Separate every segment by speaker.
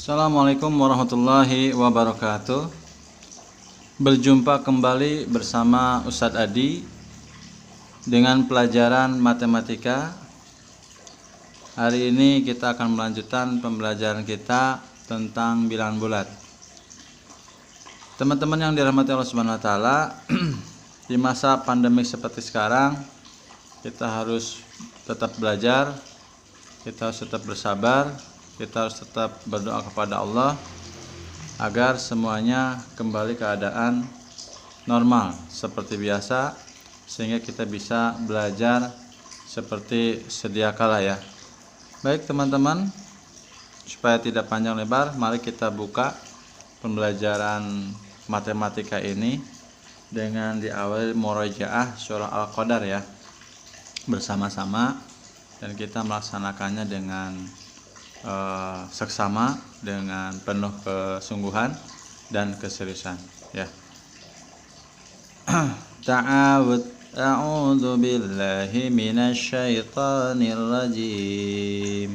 Speaker 1: Assalamualaikum warahmatullahi wabarakatuh. Berjumpa kembali bersama Ustadz Adi dengan pelajaran matematika. Hari ini kita akan melanjutkan pembelajaran kita tentang bilangan bulat. Teman-teman yang dirahmati Allah Subhanahu wa taala, di masa pandemik seperti sekarang, kita harus tetap belajar, kita harus tetap bersabar, kita harus tetap berdoa kepada Allah agar semuanya kembali keadaan normal seperti biasa, sehingga kita bisa belajar seperti sedia kala ya. Baik teman-teman, supaya tidak panjang lebar, mari kita buka pembelajaran matematika ini dengan diawali murojaah surah Al-Qadar ya, bersama-sama, dan kita melaksanakannya dengan seksama, dengan penuh kesungguhan dan keseriusan ya. A'udzu billahi minasyaitonir rajim.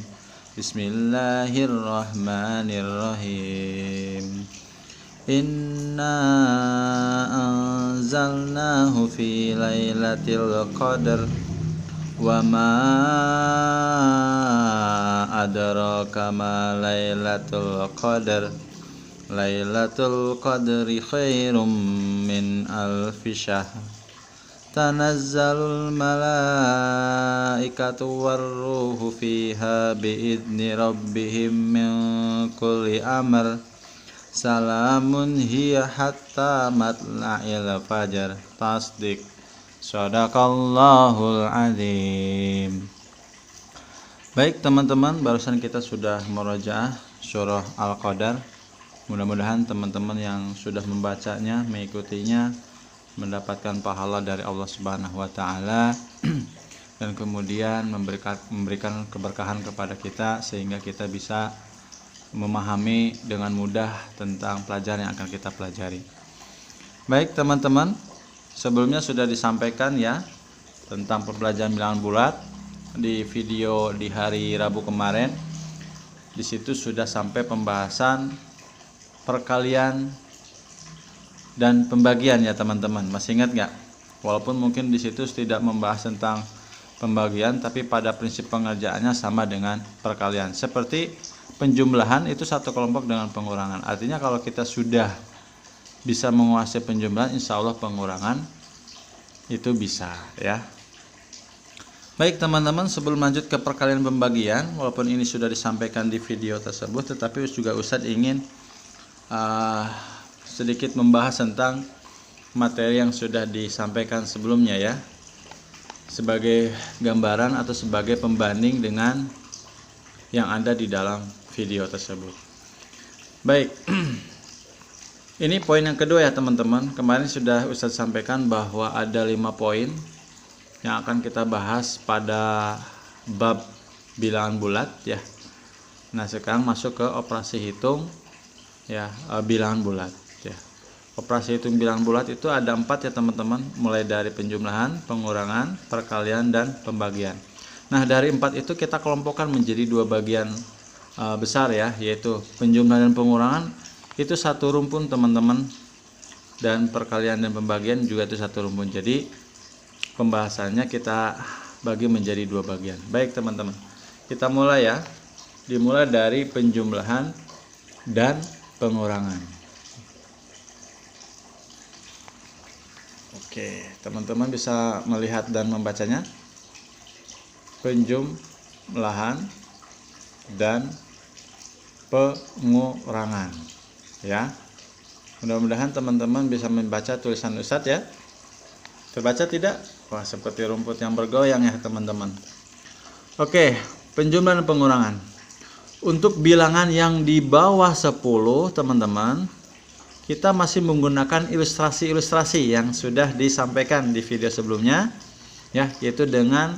Speaker 1: Bismillahirrahmanirrahim. Inna anzalnahu fi lailatul qadar wa ma adraka ma lailatul qadar. Lailatul qadri khairum min alfi syahr. Tanazzalul malaikatu warruhu fiha biidzni rabbihim min kulli amr. Salamun hiya hatta matla'il fajar. Tasdik. Shadaqallahul azim. Baik teman-teman, barusan kita sudah murojaah surah Al-Qadar. Mudah-mudahan teman-teman yang sudah membacanya, mengikutinya, mendapatkan pahala dari Allah Subhanahu wa taala dan kemudian memberikan keberkahan kepada kita sehingga kita bisa memahami dengan mudah tentang pelajaran yang akan kita pelajari. Baik teman-teman, sebelumnya sudah disampaikan ya tentang pembelajaran bilangan bulat di video di hari Rabu kemarin. Di situ sudah sampai pembahasan perkalian dan pembagian ya teman-teman. Masih ingat nggak? Walaupun mungkin di situ tidak membahas tentang pembagian, tapi pada prinsip pengerjaannya sama dengan perkalian. Seperti penjumlahan itu satu kelompok dengan pengurangan. Artinya kalau kita sudah bisa menguasai penjumlahan, insya Allah pengurangan itu bisa ya. Baik teman-teman, sebelum lanjut ke perkalian pembagian, walaupun ini sudah disampaikan di video tersebut, tetapi juga Ustadz ingin sedikit membahas tentang materi yang sudah disampaikan sebelumnya ya, sebagai gambaran atau sebagai pembanding dengan yang ada di dalam video tersebut. Baik, ini poin yang kedua ya teman-teman. Kemarin sudah Ustadz sampaikan bahwa ada 5 poin yang akan kita bahas pada bab bilangan bulat ya. Nah sekarang masuk ke operasi hitung ya, bilangan bulat ya. Operasi hitung bilangan bulat itu ada 4 ya teman-teman, mulai dari penjumlahan, pengurangan, perkalian, dan pembagian. Nah dari 4 itu kita kelompokkan menjadi 2 bagian besar ya, yaitu penjumlahan dan pengurangan itu satu rumpun teman-teman, dan perkalian dan pembagian juga itu satu rumpun. Jadi pembahasannya kita bagi menjadi 2 bagian. Baik teman-teman, kita mulai ya. Dimulai dari penjumlahan dan pengurangan. Oke, teman-teman bisa melihat dan membacanya. Penjumlahan dan pengurangan ya. Mudah-mudahan teman-teman bisa membaca tulisan Ustadz ya. Terbaca tidak? Wah, seperti rumput yang bergoyang ya teman-teman. Oke, penjumlahan dan pengurangan. Untuk bilangan yang di bawah 10 teman-teman, kita masih menggunakan ilustrasi-ilustrasi yang sudah disampaikan di video sebelumnya ya, yaitu dengan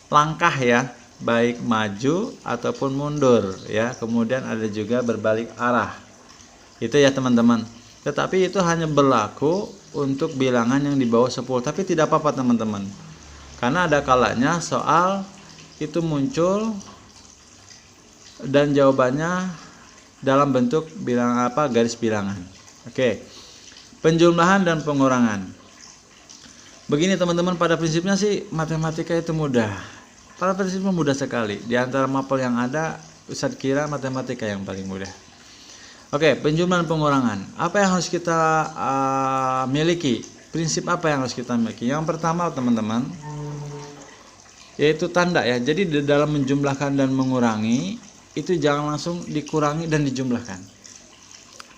Speaker 1: langkah ya, baik maju ataupun mundur ya. Kemudian ada juga berbalik arah. Itu ya teman-teman. Tetapi itu hanya berlaku untuk bilangan yang di bawah 10, tapi tidak apa-apa teman-teman. Karena ada kalanya soal itu muncul dan jawabannya dalam bentuk garis bilangan. Oke. Penjumlahan dan pengurangan. Begini teman-teman, pada prinsipnya sih matematika itu mudah. Pada prinsipnya mudah sekali. Di antara mapel yang ada, Ustadz kira matematika yang paling mudah. Oke, penjumlahan pengurangan. Apa yang harus kita miliki? Prinsip apa yang harus kita miliki? Yang pertama teman-teman, yaitu tanda ya. Jadi di dalam menjumlahkan dan mengurangi itu jangan langsung dikurangi dan dijumlahkan.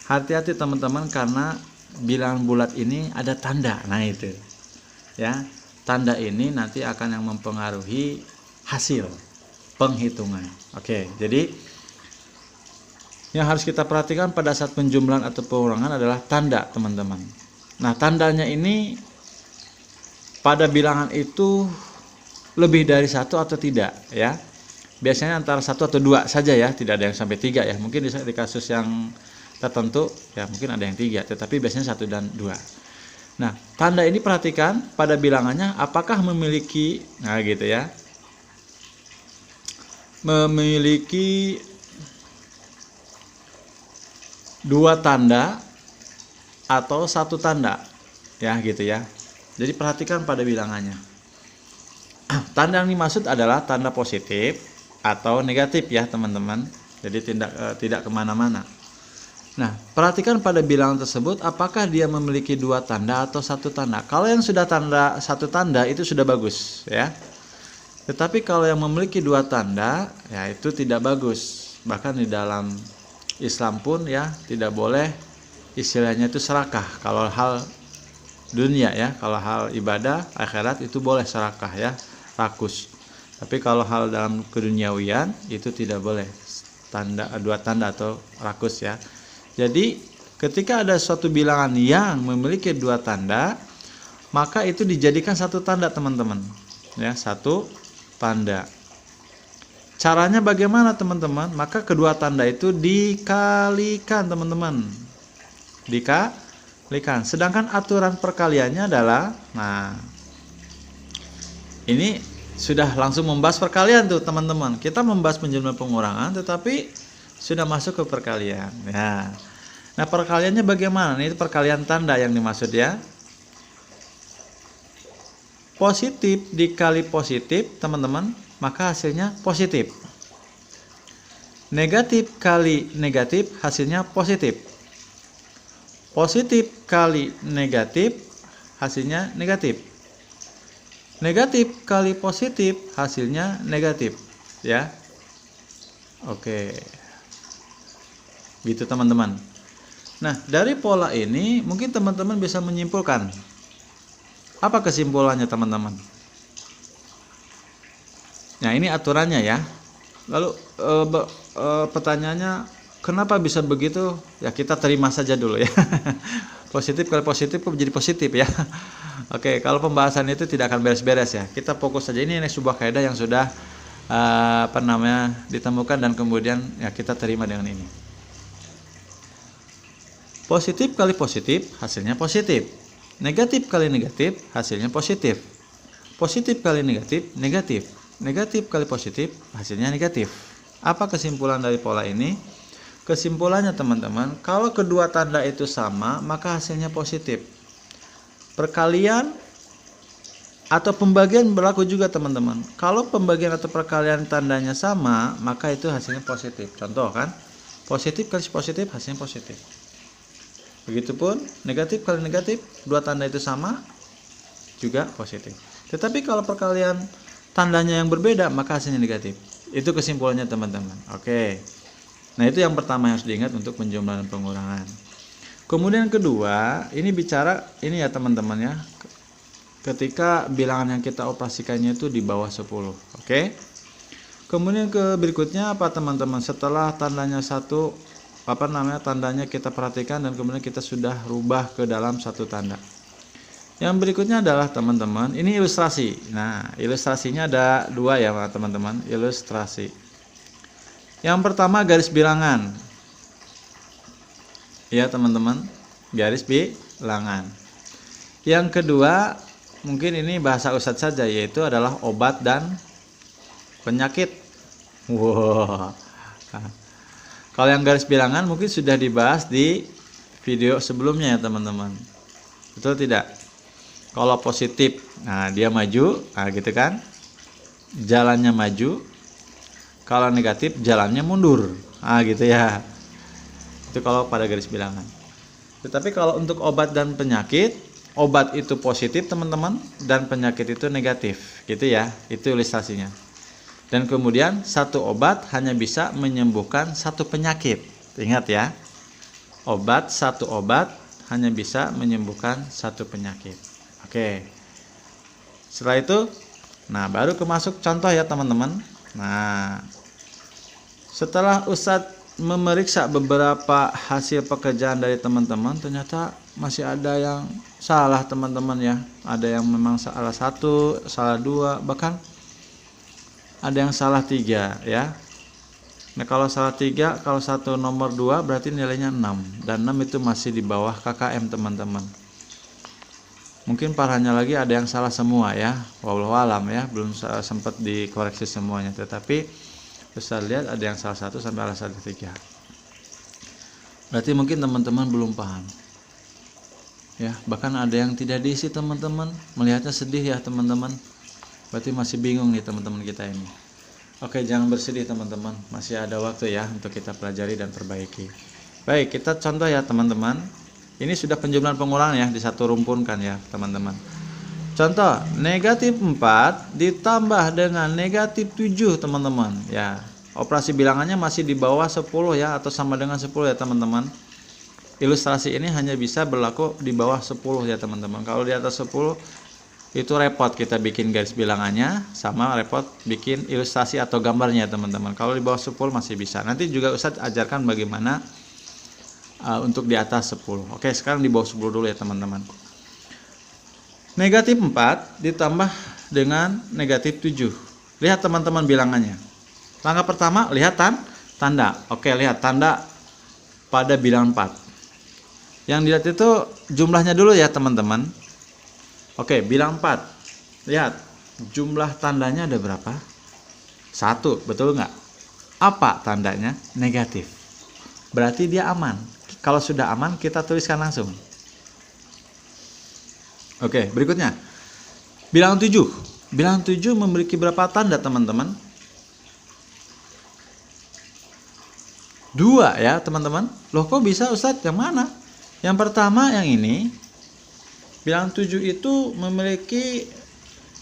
Speaker 1: Hati-hati teman-teman, karena bilangan bulat ini ada tanda. Nah itu ya, tanda ini nanti akan yang mempengaruhi hasil penghitungan. Oke, jadi yang harus kita perhatikan pada saat penjumlahan atau pengurangan adalah tanda teman-teman. Nah tandanya ini pada bilangan itu lebih dari satu atau tidak ya. Biasanya antara 1 atau 2 saja ya, tidak ada yang sampai 3 ya. Mungkin di kasus yang tertentu ya mungkin ada yang 3, tetapi biasanya 1 dan 2. Nah tanda ini perhatikan pada bilangannya apakah memiliki, nah gitu ya, memiliki 2 tanda atau 1 tanda ya gitu ya. Jadi perhatikan pada bilangannya. Tanda yang dimaksud adalah tanda positif atau negatif ya teman-teman. Jadi tidak kemana-mana. Nah perhatikan pada bilangan tersebut apakah dia memiliki 2 tanda atau 1 tanda. Kalau yang sudah 1 tanda itu sudah bagus ya. Tetapi kalau yang memiliki 2 tanda ya itu tidak bagus. Bahkan di dalam Islam pun ya tidak boleh istilahnya itu serakah. Kalau hal dunia ya, kalau hal ibadah akhirat itu boleh serakah ya, rakus. Tapi kalau hal dalam keduniawian itu tidak boleh 2 tanda atau rakus ya. Jadi ketika ada suatu bilangan yang memiliki 2 tanda, maka itu dijadikan 1 tanda teman-teman ya, 1 tanda. Caranya bagaimana teman-teman? Maka kedua tanda itu dikalikan teman-teman. Dikalikan. Sedangkan aturan perkaliannya adalah, nah ini sudah langsung membahas perkalian tuh teman-teman. Kita membahas penjumlahan pengurangan tetapi sudah masuk ke perkalian. Ya. Nah perkaliannya bagaimana? Ini perkalian tanda yang dimaksud ya. Positif dikali positif teman-teman, maka hasilnya positif. Negatif kali negatif hasilnya positif. Positif kali negatif hasilnya negatif. Negatif kali positif hasilnya negatif ya. Oke. Gitu teman-teman. Nah, dari pola ini mungkin teman-teman bisa menyimpulkan. Apa kesimpulannya teman-teman? Nah ini aturannya ya. Lalu pertanyaannya kenapa bisa begitu? Ya kita terima saja dulu ya. Positif kali positif menjadi positif ya. Oke, kalau pembahasan itu tidak akan beres-beres ya. Kita fokus saja, ini sebuah kaidah yang sudah ditemukan dan kemudian ya kita terima dengan ini. Positif kali positif hasilnya positif. Negatif kali negatif hasilnya positif. Positif kali negatif negatif. Negatif kali positif hasilnya negatif. Apa kesimpulan dari pola ini? Kesimpulannya teman-teman, kalau kedua tanda itu sama maka hasilnya positif. Perkalian atau pembagian berlaku juga teman-teman. Kalau pembagian atau perkalian tandanya sama maka itu hasilnya positif. Contoh kan, positif kali positif hasilnya positif. Begitupun negatif kali negatif, 2 tanda itu sama juga positif. Tetapi kalau perkalian tandanya yang berbeda maka hasilnya negatif. Itu kesimpulannya teman-teman. Oke. Nah itu yang pertama yang harus diingat untuk penjumlahan dan pengurangan. Kemudian kedua, ini bicara ini ya teman-teman ya. Ketika bilangan yang kita operasikannya itu di bawah 10. Oke. Kemudian ke berikutnya apa teman-teman? Setelah tandanya tandanya kita perhatikan dan kemudian kita sudah rubah ke dalam 1 tanda. Yang berikutnya adalah teman-teman, ini ilustrasi. Nah, ilustrasinya ada 2 ya teman-teman, ilustrasi. Yang pertama garis bilangan. Ya teman-teman, garis bilangan. Yang kedua, mungkin ini bahasa Ustadz saja, yaitu adalah obat dan penyakit. Wow. Kalau yang garis bilangan mungkin sudah dibahas di video sebelumnya ya teman-teman. Betul tidak? Kalau positif, nah dia maju, nah gitu kan, jalannya maju. Kalau negatif, jalannya mundur, nah gitu ya. Itu kalau pada garis bilangan. Tetapi kalau untuk obat dan penyakit, obat itu positif teman-teman, dan penyakit itu negatif, gitu ya. Itu ilustrasinya. Dan kemudian satu obat hanya bisa menyembuhkan satu penyakit. Ingat ya, satu obat hanya bisa menyembuhkan satu penyakit. Oke. Setelah itu, nah baru kemasuk contoh ya teman-teman. Nah, setelah Ustadz memeriksa beberapa hasil pekerjaan dari teman-teman, ternyata masih ada yang salah teman-teman ya. Ada yang memang salah satu, salah dua, bahkan ada yang salah 3 ya. Nah kalau salah 3, kalau satu nomor 2 berarti nilainya 6. Dan 6 itu masih di bawah KKM teman-teman. Mungkin parahnya lagi ada yang salah semua ya. Wallahu alam ya, belum sempat dikoreksi semuanya. Tetapi bisa lihat ada yang salah 1 sampai salah 3. Berarti mungkin teman-teman belum paham. Ya, bahkan ada yang tidak diisi teman-teman. Melihatnya sedih ya teman-teman. Berarti masih bingung nih teman-teman kita ini. Oke, jangan bersedih teman-teman. Masih ada waktu ya untuk kita pelajari dan perbaiki. Baik, kita contoh ya teman-teman. Ini sudah penjumlahan pengulangan ya, di satu rumpun kan ya teman-teman. Contoh, negatif 4 ditambah dengan negatif 7 teman-teman. Ya, operasi bilangannya masih di bawah 10 ya, atau sama dengan 10 ya teman-teman. Ilustrasi ini hanya bisa berlaku di bawah 10 ya teman-teman. Kalau di atas 10 itu repot kita bikin garis bilangannya, sama repot bikin ilustrasi atau gambarnya teman-teman. Kalau di bawah 10 masih bisa. Nanti juga Ustadz ajarkan bagaimana untuk di atas 10. Oke, sekarang di bawah 10 dulu ya teman-teman. Negatif 4 ditambah dengan negatif 7. Lihat teman-teman bilangannya. Langkah pertama, lihat tanda. Oke, lihat tanda pada bilangan 4. Yang dilihat itu jumlahnya dulu ya teman-teman. Oke, bilangan 4. Lihat, jumlah tandanya ada berapa? 1, betul nggak? Apa tandanya? Negatif. Berarti dia aman. Kalau sudah aman, kita tuliskan langsung. Oke, berikutnya. Bilangan 7. Bilangan 7 memiliki berapa tanda, teman-teman? 2 ya, teman-teman. Loh, kok bisa Ustadz? Yang mana? Yang pertama yang ini. Bilangan 7 itu memiliki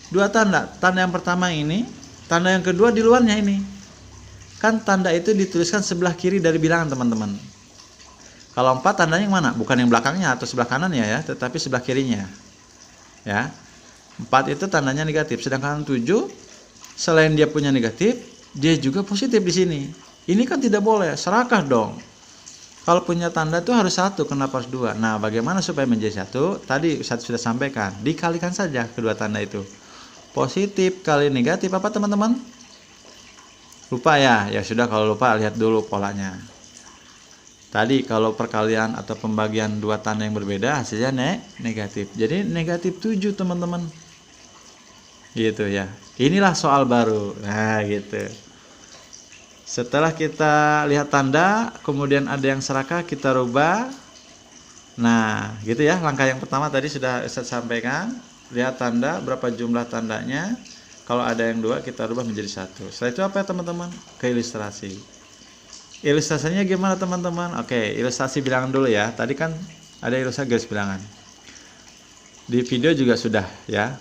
Speaker 1: 2 tanda. Tanda yang pertama ini, tanda yang kedua di luarnya ini. Kan tanda itu dituliskan sebelah kiri dari bilangan, teman-teman. Kalau 4 tandanya yang mana? Bukan yang belakangnya atau sebelah kanan ya, tetapi sebelah kirinya. Ya. 4 itu tandanya negatif, sedangkan 7 selain dia punya negatif, dia juga positif di sini. Ini kan tidak boleh, serakah dong. Kalau punya tanda itu harus 1, kenapa harus 2? Nah, bagaimana supaya menjadi 1? Tadi Ustadz sudah sampaikan, dikalikan saja kedua tanda itu. Positif kali negatif apa teman-teman? Lupa ya? Ya sudah, kalau lupa lihat dulu polanya. Tadi kalau perkalian atau pembagian 2 tanda yang berbeda hasilnya negatif. Jadi negatif 7 teman-teman. Gitu ya. Inilah soal baru. Nah gitu. Setelah kita lihat tanda, kemudian ada yang serakah, kita rubah. Nah, gitu ya. Langkah yang pertama tadi sudah saya sampaikan. Lihat tanda, berapa jumlah tandanya. Kalau ada yang 2, kita rubah menjadi 1. Setelah itu apa ya teman-teman? Ke ilustrasi. Ilustrasinya gimana teman-teman? Oke, ilustrasi bilangan dulu ya. Tadi kan ada ilustrasi garis bilangan. Di video juga sudah ya.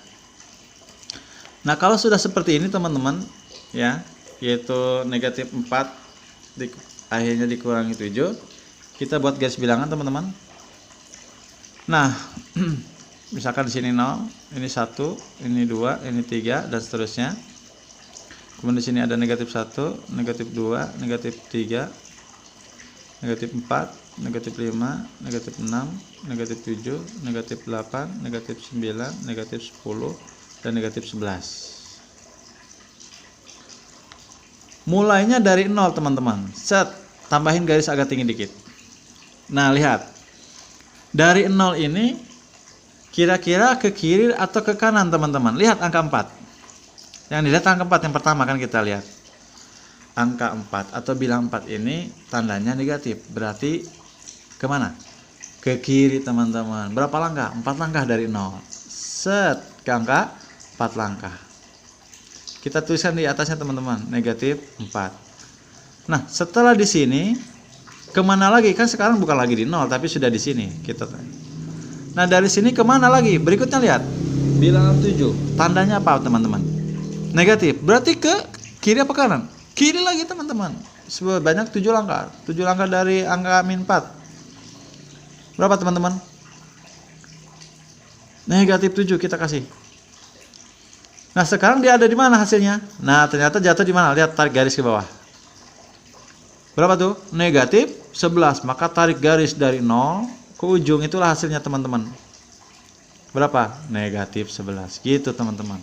Speaker 1: Nah, kalau sudah seperti ini teman-teman ya, yaitu negatif 4 akhirnya dikurangi 7, kita buat garis bilangan teman-teman. Nah, misalkan di sini 0, ini 1, ini 2, ini 3 dan seterusnya. Kemudian di sini ada negatif 1, negatif 2, negatif 3, negatif 4, negatif 5, negatif 6, negatif 7, negatif 8, negatif 9, negatif 10 dan negatif 11. Mulainya dari 0 teman-teman. Set, tambahin garis agak tinggi dikit. Nah, lihat. Dari 0 ini kira-kira ke kiri atau ke kanan teman-teman. Lihat angka 4. Yang dilihat angka 4 yang pertama kan kita lihat. angka 4 atau bilang 4 ini tandanya negatif. Berarti kemana? Ke kiri teman-teman. Berapa langkah? 4 langkah dari 0. Set ke angka 4 langkah. Kita tuliskan di atasnya teman-teman, negatif 4. Nah, setelah di sini kemana lagi? Kan sekarang bukan lagi di 0 tapi sudah di sini. Nah, dari sini kemana lagi? Berikutnya lihat. Bilangan 7. Tandanya apa teman-teman? Negatif. Berarti ke kiri apa kanan? Kiri lagi teman-teman. Sebanyak 7 langkah. 7 langkah dari angka min 4. Berapa teman-teman? Negatif 7 kita kasih. Nah, sekarang dia ada di mana hasilnya? Nah, ternyata jatuh di mana? Lihat, tarik garis ke bawah. Berapa tuh? Negatif 11. Maka tarik garis dari 0 ke ujung, itulah hasilnya teman-teman. Berapa? Negatif 11. Gitu teman-teman.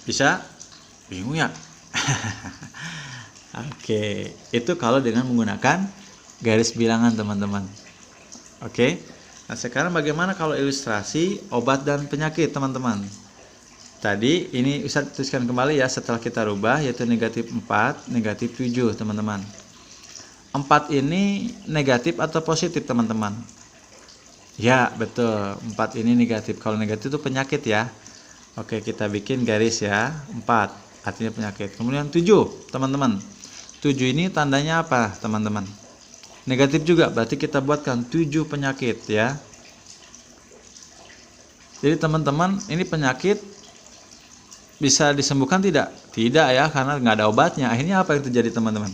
Speaker 1: Bisa? Bingung ya? Oke, itu kalau dengan menggunakan garis bilangan teman-teman. Oke. Nah, sekarang bagaimana kalau ilustrasi obat dan penyakit teman-teman? Tadi ini Ustaz tuliskan kembali ya setelah kita rubah, yaitu negatif 4, negatif 7 teman-teman. 4 ini negatif atau positif teman-teman? Ya, betul. 4 ini negatif. Kalau negatif itu penyakit ya. Oke, kita bikin garis ya. 4 artinya penyakit. Kemudian 7 teman-teman. 7 ini tandanya apa teman-teman? Negatif juga, berarti kita buatkan 7 penyakit ya. Jadi teman-teman, ini penyakit bisa disembuhkan tidak? Tidak ya, karena nggak ada obatnya. Akhirnya apa yang terjadi teman-teman?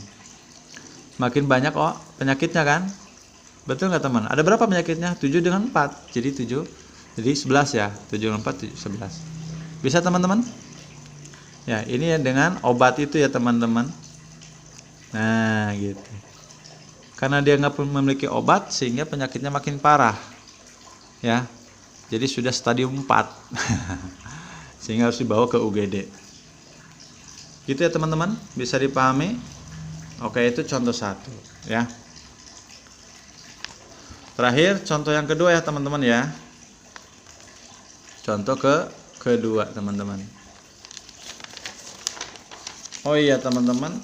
Speaker 1: Makin banyak penyakitnya kan? Betul nggak teman? Ada berapa penyakitnya? 7 dengan 4. Jadi 7. Jadi 11 ya. 7 dengan 4, 11. Bisa teman-teman? Ya, ini ya dengan obat itu ya teman-teman. Nah, gitu. Karena dia nggak memiliki obat, sehingga penyakitnya makin parah. Ya. Jadi sudah stadium 4. Sehingga harus dibawa ke UGD. Gitu ya teman-teman, bisa dipahami? Oke, itu contoh 1 ya. Terakhir contoh yang kedua ya teman-teman ya. Contoh kedua teman-teman. Oh iya teman-teman,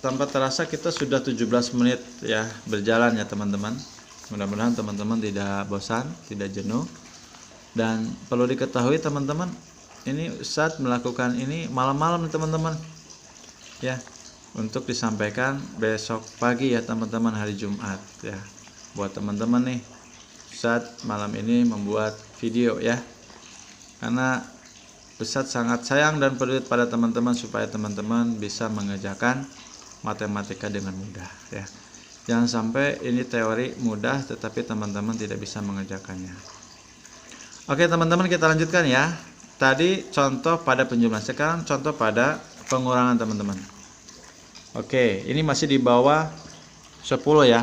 Speaker 1: tanpa terasa kita sudah 17 menit ya berjalan ya teman-teman. Mudah-mudahan teman-teman tidak bosan, tidak jenuh. Dan perlu diketahui teman-teman, ini Ustadz melakukan ini malam-malam teman-teman ya, untuk disampaikan besok pagi ya teman-teman, hari Jumat ya. Buat teman-teman nih, Ustadz malam ini membuat video ya, karena Ustadz sangat sayang dan peduli pada teman-teman supaya teman-teman bisa mengerjakan matematika dengan mudah ya. Jangan sampai ini teori mudah tetapi teman-teman tidak bisa mengerjakannya. Oke teman-teman, kita lanjutkan ya. Tadi contoh pada penjumlahan, sekarang contoh pada pengurangan teman-teman. Oke, ini masih di bawah 10 ya.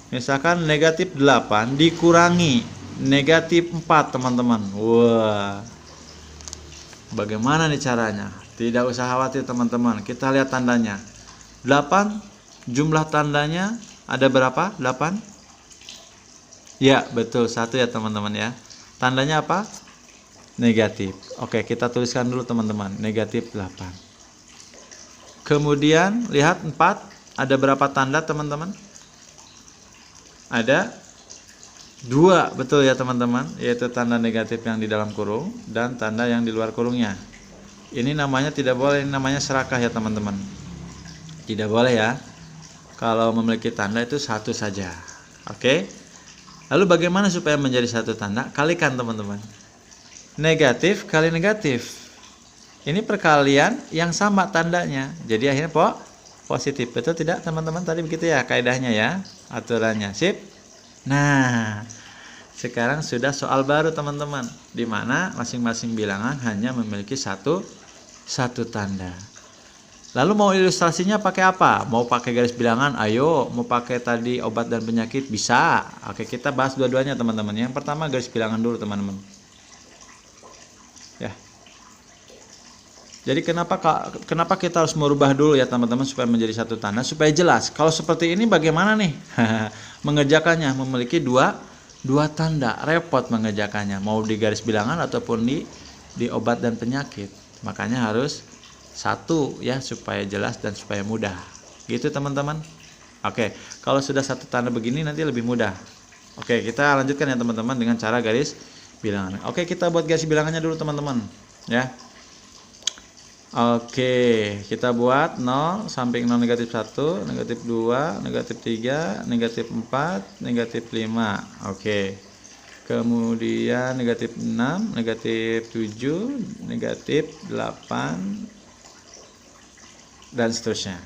Speaker 1: Misalkan negatif 8 dikurangi negatif 4 teman-teman. Wah, bagaimana nih caranya? Tidak usah khawatir teman-teman, kita lihat tandanya. 8 jumlah tandanya ada berapa? 8? Ya betul, 1 ya teman-teman ya. Tandanya apa? Negatif. Oke, kita tuliskan dulu teman-teman, negatif 8. Kemudian lihat 4, ada berapa tanda teman-teman? Ada 2, betul ya teman-teman, yaitu tanda negatif yang di dalam kurung dan tanda yang di luar kurungnya. Ini namanya tidak boleh, ini namanya serakah ya teman-teman. Tidak boleh ya. Kalau memiliki tanda itu 1 saja. Oke. Lalu bagaimana supaya menjadi 1 tanda? Kalikan teman-teman. Negatif kali negatif. Ini perkalian yang sama tandanya. Jadi akhirnya positif. Betul tidak teman-teman? Tadi begitu ya kaidahnya ya. Aturannya. Sip. Nah, sekarang sudah soal baru teman-teman, di mana masing-masing bilangan hanya memiliki satu tanda. Lalu mau ilustrasinya pakai apa? Mau pakai garis bilangan? Ayo. Mau pakai tadi obat dan penyakit? Bisa. Oke, kita bahas dua-duanya teman-teman. Yang pertama garis bilangan dulu teman-teman. Ya. Jadi kenapa kita harus merubah dulu ya teman-teman supaya menjadi 1 tanda, supaya jelas. Kalau seperti ini bagaimana nih mengerjakannya? Memiliki dua tanda, repot mengerjakannya. Mau di garis bilangan ataupun di obat dan penyakit. Makanya harus satu ya, supaya jelas dan supaya mudah. Gitu teman-teman. Oke, kalau sudah satu tanda begini nanti lebih mudah. Oke, kita lanjutkan ya teman-teman dengan cara garis bilangan. Oke, kita buat garis bilangannya dulu teman-teman ya. Oke, kita buat 0, samping 0 negatif 1, negatif 2, negatif 3, negatif 4, negatif 5. Oke. Kemudian negatif 6, negatif 7, negatif 8, dan seterusnya.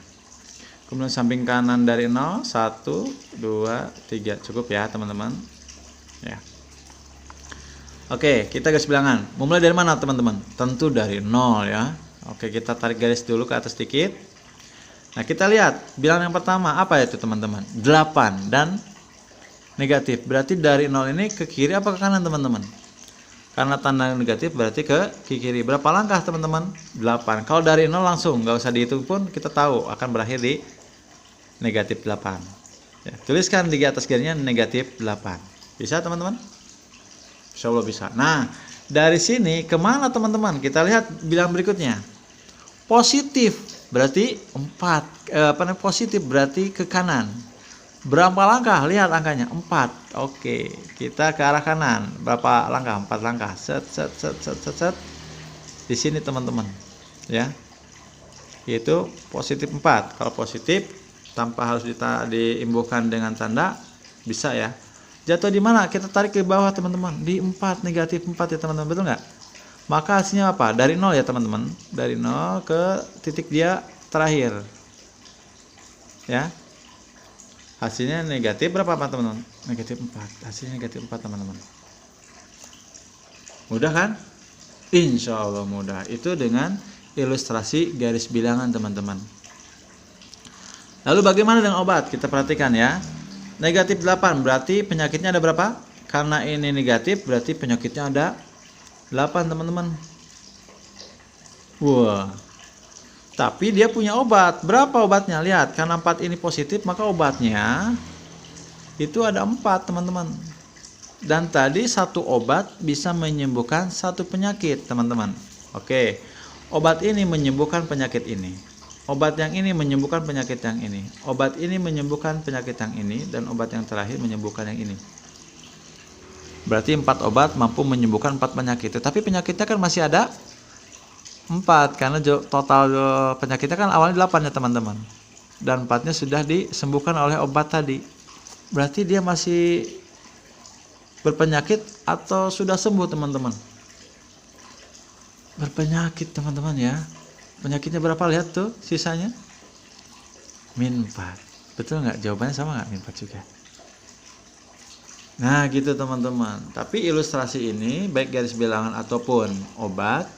Speaker 1: Kemudian samping kanan dari 0, 1, 2, 3. Cukup ya teman-teman. Ya. Oke, kita garis bilangan. Memulai dari mana teman-teman? Tentu dari 0 ya. Oke, kita tarik garis dulu ke atas sedikit. Nah, kita lihat bilangan yang pertama apa itu teman-teman? 8 dan negatif. Berarti dari 0 ini ke kiri apa ke kanan teman-teman? Karena tanda negatif berarti ke kiri. Berapa langkah teman-teman? 8. Kalau dari 0 langsung, nggak usah dihitung pun kita tahu akan berakhir di negatif 8. Ya, tuliskan di atas garisnya negatif 8. Bisa teman-teman? Insya Allah bisa. Nah, dari sini kemana teman-teman? Kita lihat bilangan berikutnya. Positif berarti 4. Positif berarti ke kanan. Berapa langkah? Lihat angkanya 4. Oke, kita ke arah kanan. Berapa langkah? 4 langkah. Set. Di sini teman-teman. Ya. Yaitu positif 4. Kalau positif tanpa harus diimbuhkan dengan tanda bisa ya. Jatuh di mana? Kita tarik ke bawah teman-teman. Di 4, negatif 4 ya teman-teman. Betul nggak? Maka hasilnya apa? Dari 0 ya teman-teman. Dari 0 ke titik dia terakhir. Ya. Hasilnya negatif berapa teman-teman? Negatif 4. Hasilnya negatif 4 teman-teman. Mudah kan? Insya Allah mudah. Itu dengan ilustrasi garis bilangan teman-teman. Lalu bagaimana dengan obat? Kita perhatikan ya. Negatif 8 berarti penyakitnya ada berapa? Karena ini negatif berarti penyakitnya ada 8 teman-teman. Wah. Tapi dia punya obat. Berapa obatnya? Lihat, karena 4 ini positif maka obatnya itu ada 4 teman-teman. Dan tadi satu obat bisa menyembuhkan satu penyakit teman-teman. Oke. Obat ini menyembuhkan penyakit ini. Obat yang ini menyembuhkan penyakit yang ini. Obat ini menyembuhkan penyakit yang ini. Dan obat yang terakhir menyembuhkan yang ini. Berarti 4 obat mampu menyembuhkan 4 penyakit. Tetapi penyakitnya kan masih ada 4. Karena total penyakitnya kan awalnya 8 ya teman-teman. Dan 4-nya sudah disembuhkan oleh obat tadi. Berarti dia masih berpenyakit atau sudah sembuh teman-teman? Berpenyakit teman-teman ya. Penyakitnya berapa? Lihat tuh sisanya. -4. Betul nggak? Jawabannya sama nggak? -4 juga. Nah gitu teman-teman. Tapi ilustrasi ini baik garis bilangan ataupun obat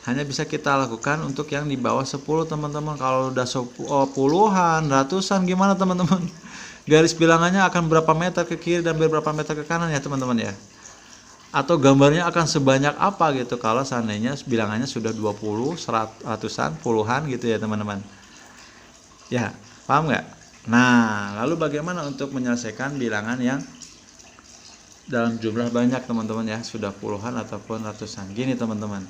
Speaker 1: hanya bisa kita lakukan untuk yang di bawah 10 teman-teman. Kalau udah puluhan, ratusan gimana teman-teman? Garis bilangannya akan berapa meter ke kiri dan berapa meter ke kanan ya teman-teman ya. Atau gambarnya akan sebanyak apa gitu kalau seandainya bilangannya sudah 20, ratusan, puluhan gitu ya teman-teman. Ya, paham nggak? Nah, lalu bagaimana untuk menyelesaikan bilangan yang dalam jumlah banyak teman-teman ya, sudah puluhan ataupun ratusan. Gini teman-teman.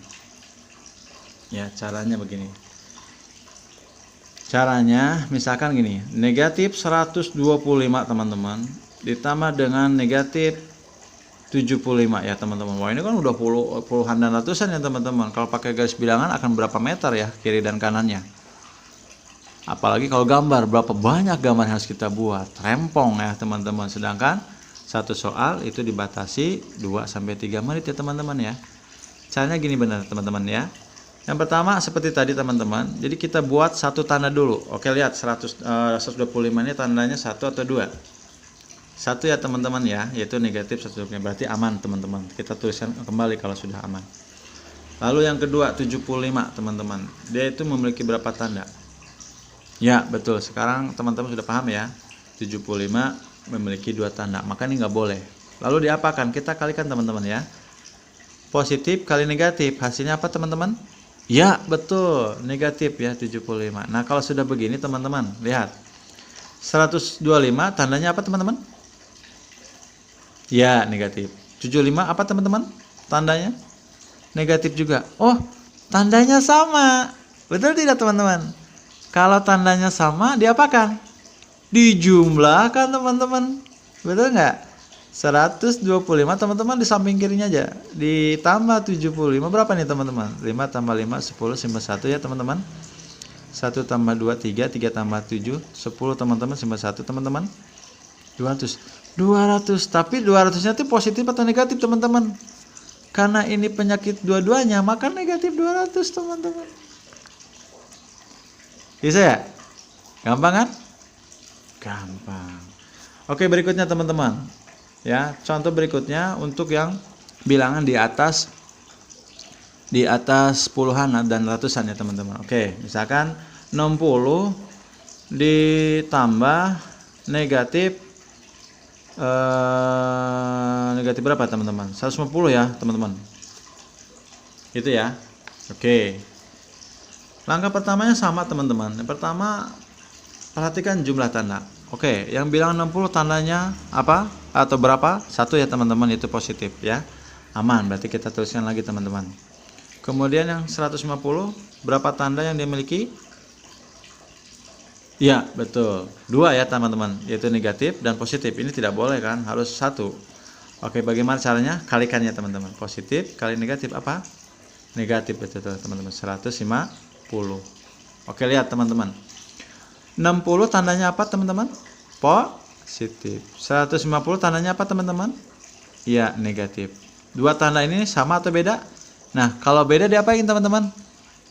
Speaker 1: Ya, caranya begini. Caranya misalkan gini, negatif 125 teman-teman ditambah dengan negatif 75 ya teman-teman. Wah ini kan udah puluhan dan ratusan ya teman-teman. Kalau pakai garis bilangan akan berapa meter ya kiri dan kanannya. Apalagi kalau gambar, berapa banyak gambar yang harus kita buat. Rempong ya teman-teman. Sedangkan satu soal itu dibatasi 2-3 menit ya teman-teman ya. Caranya gini benar teman-teman ya. Yang pertama seperti tadi teman-teman. Jadi kita buat satu tanda dulu. Oke lihat 125 ini tandanya 1 atau 2. 1 ya teman-teman ya, yaitu negatif 125. Berarti aman teman-teman. Kita tuliskan kembali kalau sudah aman. Lalu yang kedua 75 teman-teman. Dia itu memiliki berapa tanda? Ya betul. Sekarang teman-teman sudah paham ya. 75 memiliki 2 tanda. Maka ini nggak boleh. Lalu diapakan? Kita kalikan teman-teman ya. Positif kali negatif. Hasilnya apa teman-teman? Ya betul. Negatif ya 75. Nah kalau sudah begini teman-teman. Lihat. 125 tandanya apa teman-teman? Ya negatif. 75 apa teman-teman? Tandanya negatif juga. Oh Tandanya sama. Betul tidak teman-teman? Kalau tandanya sama, diapakan? Dijumlahkan teman-teman. Betul nggak? 125 teman-teman di samping kirinya aja. Ditambah 75 berapa nih teman-teman? 5 tambah 5, 10, simbol 1 ya teman-teman. 1 tambah 2, 3, 3 tambah 7, 10 teman-teman, simbol 1 teman-teman. 200. Tapi 200-nya itu positif atau negatif teman-teman? Karena ini penyakit dua-duanya, maka negatif 200 teman-teman. Bisa ya? Gampang kan? Gampang. Oke, berikutnya teman-teman. Ya, contoh berikutnya untuk yang bilangan di atas puluhan dan ratusan ya teman-teman. Oke, misalkan 60 ditambah negatif negatif berapa teman-teman? 150 ya teman-teman. Itu ya. Oke. Langkah pertamanya sama teman-teman. Yang pertama, perhatikan jumlah tanda. Oke, yang bilang 60 tandanya apa atau berapa? 1 ya teman-teman, itu positif ya. Aman, berarti kita tuliskan lagi teman-teman. Kemudian yang 150, berapa tanda yang dia miliki? Ya, betul. 2 ya teman-teman, yaitu negatif dan positif. Ini tidak boleh kan, harus 1. Oke, bagaimana caranya? Kalikannya teman-teman. Positif kali negatif apa? Negatif, betul teman-teman. 150. Oke, lihat teman-teman. 60 tandanya apa teman-teman? Positif. 150 tandanya apa teman-teman? Ya, negatif. Dua tanda ini sama atau beda? Nah, kalau beda diapain teman-teman?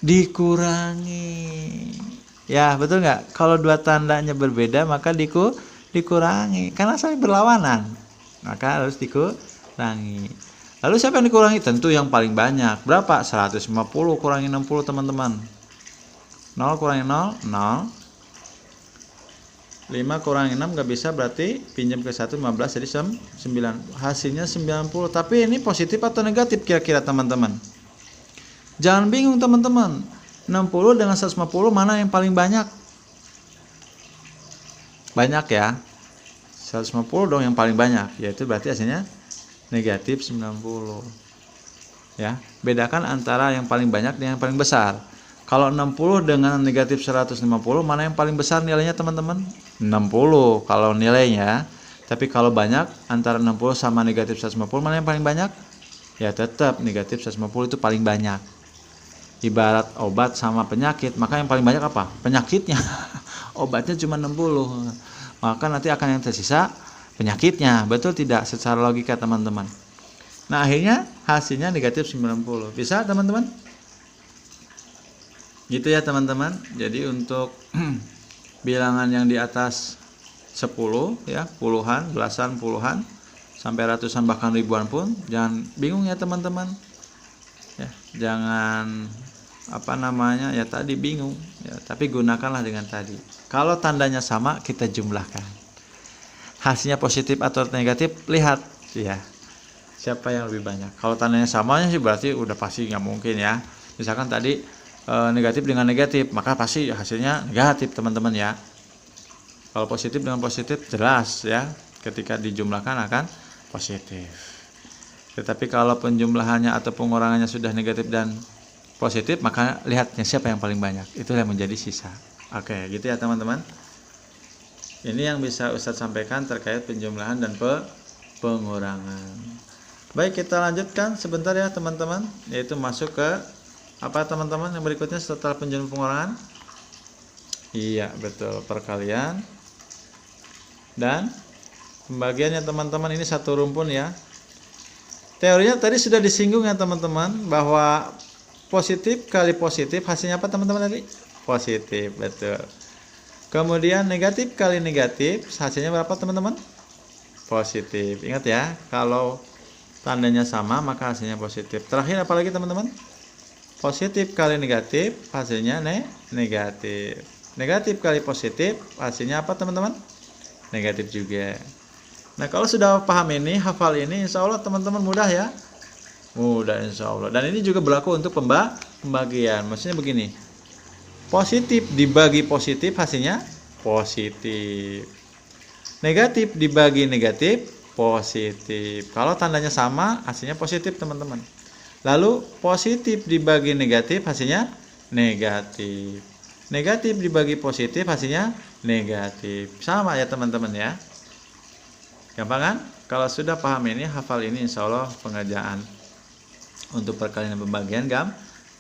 Speaker 1: Dikurangi. Ya, betul nggak? Kalau dua tandanya berbeda maka dikurangi. Karena saling berlawanan. Maka harus dikurangi. Lalu siapa yang dikurangi? Tentu yang paling banyak. Berapa? 150 kurangi 60 teman-teman. 0 kurangi 0, 0. 5 kurangi 6 gak bisa, berarti pinjam ke 1 15 jadi 9. Hasilnya 90. Tapi ini positif atau negatif kira-kira teman-teman? Jangan bingung teman-teman. 60 dengan 150 mana yang paling banyak? Banyak ya. 150 dong yang paling banyak, yaitu berarti hasilnya negatif 90. Ya, bedakan antara yang paling banyak dan yang paling besar. Kalau 60 dengan negatif 150, mana yang paling besar nilainya teman-teman? 60 kalau nilainya. Tapi kalau banyak, antara 60 sama negatif 150, mana yang paling banyak? Ya tetap negatif 150 itu paling banyak. Ibarat obat sama penyakit, maka yang paling banyak apa? Penyakitnya. Obatnya cuma 60. Maka nanti akan yang tersisa penyakitnya. Betul tidak? Secara logika teman-teman. Nah akhirnya hasilnya negatif 90. Bisa teman-teman? Gitu ya teman-teman. Jadi untuk bilangan yang di atas 10 ya, puluhan, belasan, puluhan sampai ratusan bahkan ribuan pun jangan bingung ya teman-teman. Ya, jangan ya tadi bingung ya, tapi gunakanlah dengan tadi. Kalau tandanya sama kita jumlahkan. Hasilnya positif atau negatif, lihat ya. Siapa yang lebih banyak. Kalau tandanya samanya sih berarti udah pasti nggak mungkin ya. Misalkan tadi negatif dengan negatif, maka pasti hasilnya negatif teman-teman ya. Kalau positif dengan positif jelas ya, ketika dijumlahkan akan positif. Tetapi kalau penjumlahannya atau pengurangannya sudah negatif dan positif, maka lihatnya siapa yang paling banyak, itulah yang menjadi sisa. Oke, gitu ya teman-teman. Ini yang bisa Ustadz sampaikan terkait penjumlahan dan pengurangan. Baik, kita lanjutkan sebentar ya teman-teman, yaitu masuk ke apa teman-teman yang berikutnya setelah penjumlahan pengurangan? Iya, betul, perkalian dan pembagiannya teman-teman. Ini satu rumpun ya. Teorinya tadi sudah disinggung ya teman-teman, bahwa positif kali positif hasilnya apa teman-teman tadi? Positif, betul. Kemudian negatif kali negatif hasilnya berapa teman-teman? Positif. Ingat ya, kalau tandanya sama maka hasilnya positif. Terakhir apalagi teman-teman? Positif kali negatif hasilnya negatif. Negatif kali positif hasilnya apa teman-teman? Negatif juga. Nah kalau sudah paham ini, hafal ini, insya Allah teman-teman mudah ya. Mudah insya Allah. Dan ini juga berlaku untuk pembagian. Maksudnya begini, positif dibagi positif hasilnya positif. Negatif dibagi negatif positif. Kalau tandanya sama hasilnya positif teman-teman. Lalu positif dibagi negatif hasilnya negatif. Negatif dibagi positif hasilnya negatif. Sama ya teman-teman ya. Gampang kan? Kalau sudah paham ini, hafal ini, insya Allah pengerjaan untuk perkalian dan pembagian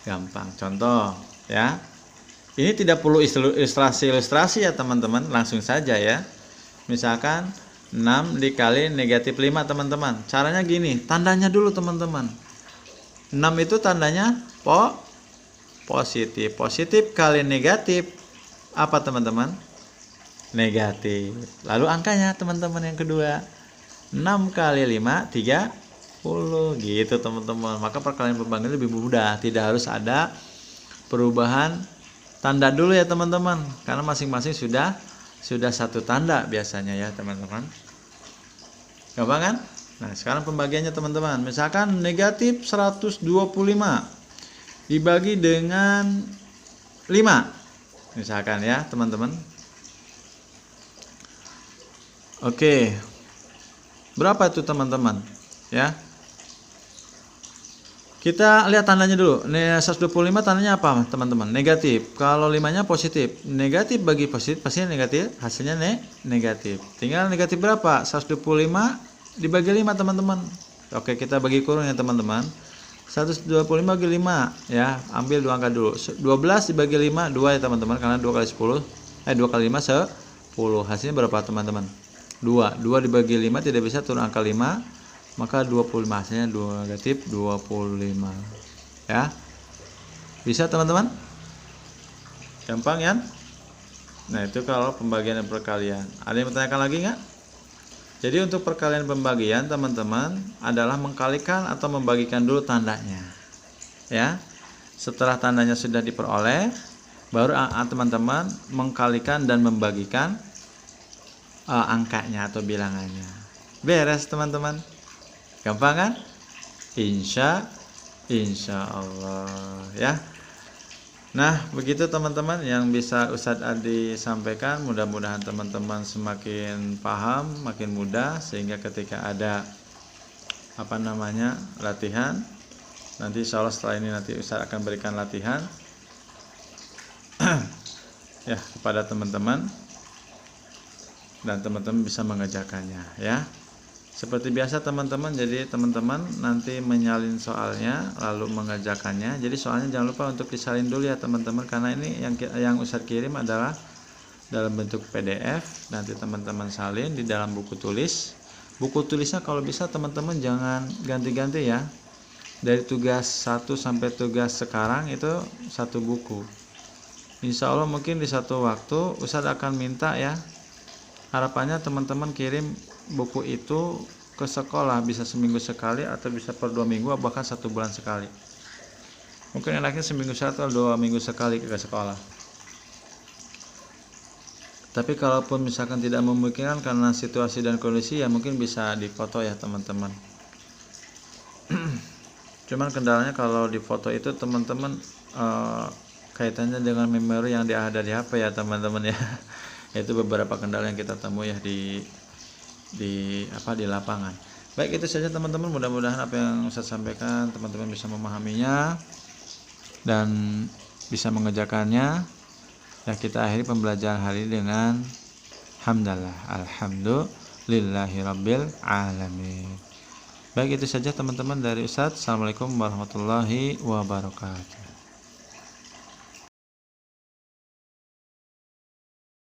Speaker 1: gampang. Contoh ya. Ini tidak perlu ilustrasi ya teman-teman, langsung saja ya. Misalkan 6 dikali negatif 5 teman-teman. Caranya gini, tandanya dulu teman-teman. 6 itu tandanya positif. Positif kali negatif apa teman-teman? Negatif. Lalu angkanya teman-teman yang kedua. 6 kali 5 30 gitu teman-teman. Maka perkalian pembagian lebih mudah, tidak harus ada perubahan tanda dulu ya teman-teman, karena masing-masing sudah satu tanda biasanya ya teman-teman. Gampang kan? Nah, sekarang pembagiannya teman-teman. Misalkan negatif 125 dibagi dengan 5. Misalkan ya teman-teman. Oke. Berapa itu teman-teman? Ya. Kita lihat tandanya dulu. 125 tandanya apa teman-teman? Negatif. Kalau 5-nya positif. Negatif bagi positif pastinya negatif, hasilnya negatif. Tinggal negatif berapa? 125 dibagi 5 teman-teman. Oke, kita bagi kurung ya teman-teman. 125 bagi 5 ya. Ambil 2 angka dulu. 12 dibagi 5 2 ya teman-teman, karena 2 kali 10 2 kali 5 10. Hasilnya berapa teman-teman? 2. 2 dibagi 5 tidak bisa turun angka 5. Maka 25 hasilnya negatif 25 ya. Bisa teman-teman? Gampang ya? Nah, itu kalau pembagian dan perkalian. Ada yang bertanyakan lagi nggak? Jadi untuk perkalian pembagian teman-teman adalah mengkalikan atau membagikan dulu tandanya ya. Setelah tandanya sudah diperoleh, baru teman-teman mengkalikan dan membagikan angkanya atau bilangannya. Beres teman-teman. Gampang kan? Insya Allah ya. Nah, begitu teman-teman yang bisa Ustadz Adi sampaikan. Mudah-mudahan teman-teman semakin paham, makin mudah, sehingga ketika ada latihan, nanti insya Allah setelah ini nanti Ustadz akan berikan latihan ya kepada teman-teman, dan teman-teman bisa mengerjakannya ya. Seperti biasa teman-teman, jadi teman-teman nanti menyalin soalnya lalu mengerjakannya. Jadi soalnya jangan lupa untuk disalin dulu ya teman-teman, karena ini yang Ustadz kirim adalah dalam bentuk PDF. Nanti teman-teman salin di dalam buku tulis. Buku tulisnya kalau bisa teman-teman jangan ganti-ganti ya. Dari tugas 1 sampai tugas sekarang itu satu buku. Insya Allah mungkin di satu waktu Ustadz akan minta ya. Harapannya teman-teman kirim buku itu ke sekolah, bisa seminggu sekali atau bisa per 2 minggu, bahkan 1 bulan sekali. Mungkin enaknya seminggu atau 2 minggu sekali ke sekolah. Tapi kalaupun misalkan tidak memungkinkan karena situasi dan kondisi, ya mungkin bisa difoto ya teman-teman. Cuman kendalanya kalau difoto itu teman-teman kaitannya dengan memori yang ada di HP ya teman-teman ya. Itu beberapa kendala yang kita temui ya di lapangan. Baik, itu saja teman-teman. Mudah-mudahan apa yang saya sampaikan teman-teman bisa memahaminya dan bisa mengerjakannya. Ya, kita akhiri pembelajaran hari ini dengan hamdalah, alhamdulillahirabbil alamin. Baik, itu saja teman-teman dari Ustadz. Assalamualaikum warahmatullahi wabarakatuh.